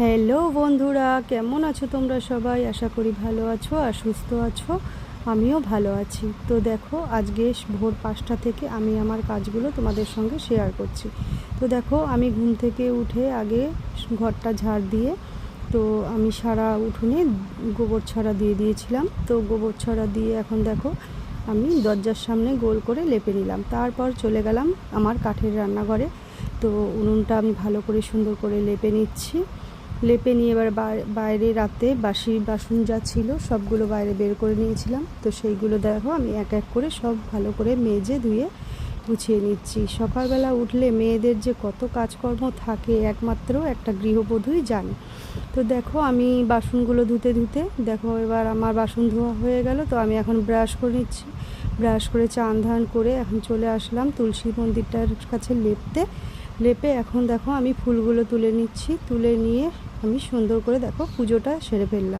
Hello বন্ধুরা, কেমন আছো তোমরা সবাই? আশা করি ভালো আছো আর সুস্থ আছো। আমিও ভালো আছি। তো দেখো, আজকে ভোর 5টা থেকে আমি আমার কাজগুলো তোমাদের সঙ্গে শেয়ার করছি। তো দেখো, আমি ঘুম থেকে উঠে আগে ঘরটা ঝাড় দিয়ে তো আমি সারা উঠোনে গোবর ছড়া দিয়ে দিয়েছিলাম। তো গোবর ছড়া দিয়ে এখন দেখো আমি দরজার সামনে গোল করে লেপে নিলাম। তারপর চলে গেলাম আমার কাঠের রান্নাঘরে। তো উনুনটা আমি ভালো করে সুন্দর করে লেপে নিচ্ছি। লেপে নিয়ে এবার বাইরে রাতে বাসি বাসন যা ছিল সবগুলো বাইরে বের করে নিয়েছিলাম। তো সেইগুলো দেখো আমি এক এক করে সব ভালো করে মেজে ধুয়ে গুছিয়ে নিচ্ছি। সকালবেলা উঠলে মেয়েদের যে কত কাজকর্ম থাকে একমাত্র একটা গৃহবধূই জানে। তো দেখো আমি বাসনগুলো ধুতে ধুতে দেখো এবার আমার বাসন ধোয়া হয়ে গেল। তো আমি এখন ব্রাশ করে নিচ্ছি। ব্রাশ করে চান ধান করে এখন চলে আসলাম তুলসী মন্দিরটার কাছে লেপে এখন দেখো আমি ফুলগুলো তুলে নিচ্ছি। তুলে নিয়ে আমি সুন্দর করে দেখো পুজোটা সেরে ফেললাম।